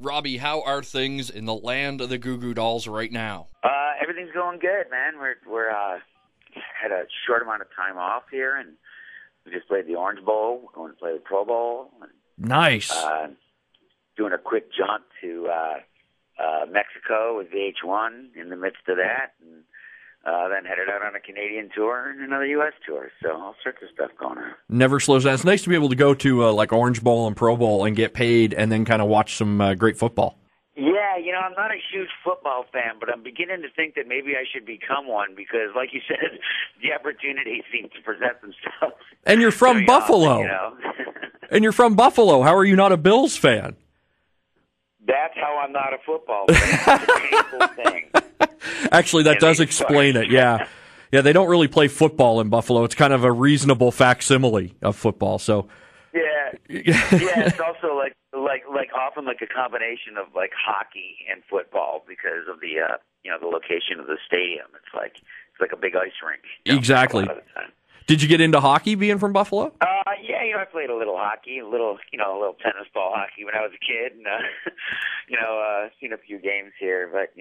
Robbie, how are things in the land of the Goo Goo Dolls right now? Everything's going good, man. We're had a short amount of time off here, and we just played the Orange Bowl. We're going to play the Pro Bowl. And, Nice. doing a quick jaunt to Mexico with VH1 in the midst of that, and then headed out on a Canadian tour and another U.S. tour. So all sorts of stuff going on. Never slows down. It's nice to be able to go to like Orange Bowl and Pro Bowl and get paid and then kind of watch some great football. Yeah, I'm not a huge football fan, but I'm beginning to think that maybe I should become one because, like you said, the opportunities seem to present themselves. And you're from Buffalo. And you're from Buffalo. How are you not a Bills fan? That's how I'm not a football fan. It's a painful thing. Actually, that does explain it, yeah. Yeah, they don't really play football in Buffalo. It's kind of a reasonable facsimile of football, so... Yeah, it's also like often like a combination of like hockey and football because of the the location of the stadium. It's like a big ice rink. Exactly. A lot of the time. Did you get into hockey being from Buffalo? Yeah, I played a little hockey, a little tennis ball hockey when I was a kid, and seen a few games here. But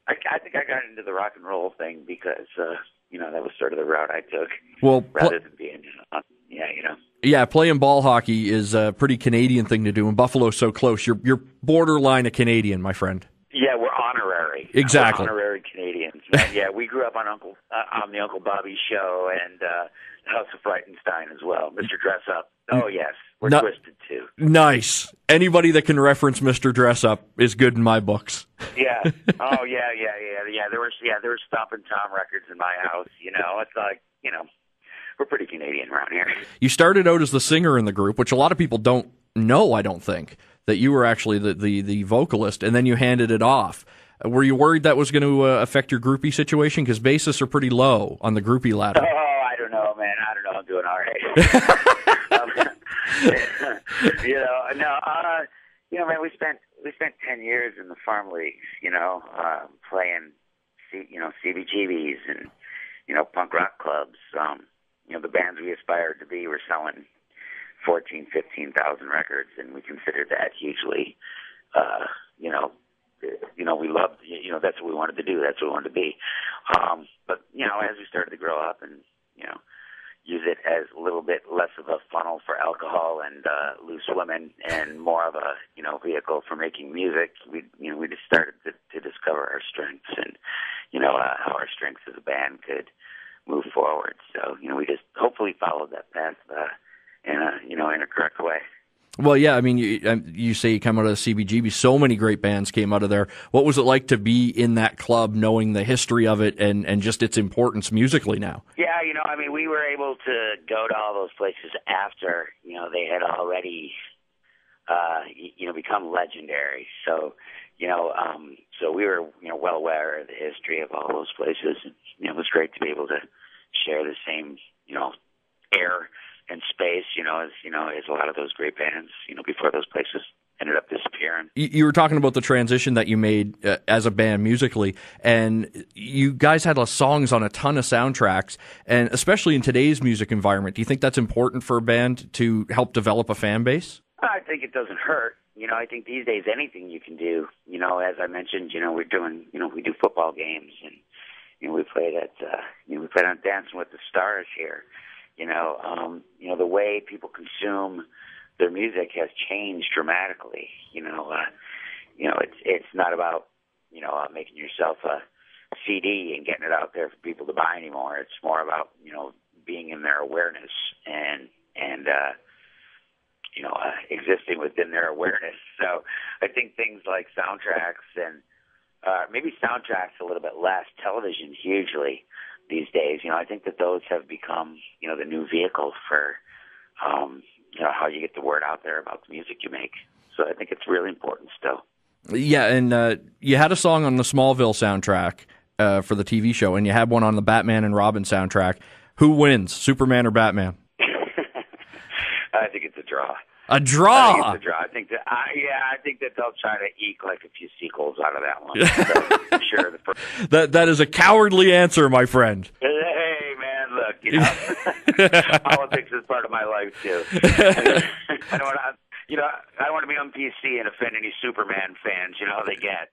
I think I got into the rock and roll thing because that was sort of the route I took. Well, rather than being Yeah, playing ball hockey is a pretty Canadian thing to do, and Buffalo's so close. You're borderline a Canadian, my friend. Yeah, we're honorary. Exactly. We're honorary Canadians. And yeah, we grew up on the Uncle Bobby show and House of Frightenstein as well. Mr. Dress Up. Oh yes, we're twisted too. Nice. Anybody that can reference Mr. Dress Up is good in my books. Yeah. Oh yeah. There were Stomp and Tom records in my house. It's like we're pretty Canadian around here. You started out as the singer in the group, which a lot of people don't know, I don't think, that you were actually the vocalist, and then you handed it off. Were you worried that was going to affect your groupie situation? Because bassists are pretty low on the groupie ladder. Oh, I don't know, man. I don't know. I'm doing all right. Man, we spent 10 years in the farm leagues, playing, CBGBs and, punk rock clubs. The bands we aspired to be were selling 15,000 records, and we considered that hugely, we loved, that's what we wanted to do. That's what we wanted to be. But, as we started to grow up and, use it as a little bit less of a funnel for alcohol and loose women and more of a, vehicle for making music, we just started to discover our strengths and, how our strengths as a band could move forward. So, we just hopefully followed that path in a correct way. Well, yeah, I mean, you say you come out of the CBGB. So many great bands came out of there. What was it like to be in that club, knowing the history of it and just its importance musically now? Yeah, we were able to go to all those places after, they had already, become legendary. So, so we were, well aware of the history of all those places. And, it was great to be able to share the same, air and space, as a lot of those great bands, before those places ended up disappearing. You were talking about the transition that you made as a band musically, and you guys had songs on a ton of soundtracks, and especially in today's music environment, do you think that's important for a band to help develop a fan base? I think it doesn't hurt. I think these days anything you can do, as I mentioned, we're doing, we do football games, and we played on Dancing with the Stars here. The way people consume their music has changed dramatically. It's not about, making yourself a CD and getting it out there for people to buy anymore. It's more about, being in their awareness and existing within their awareness. So I think things like soundtracks and maybe soundtracks a little bit less, television hugely these days. I think that those have become, the new vehicle for, how you get the word out there about the music you make. So I think it's really important still. Yeah, and you had a song on the Smallville soundtrack for the TV show, and you had one on the Batman and Robin soundtrack. Who wins, Superman or Batman? I think it's a draw. A draw? I think it's a draw. I think that they'll try to eke like a few sequels out of that one. So, sure. That is a cowardly answer, my friend. Hey, man, look, politics is part of my life too. I don't want You know, I don't want to be on PC and offend any Superman fans. You know how they get.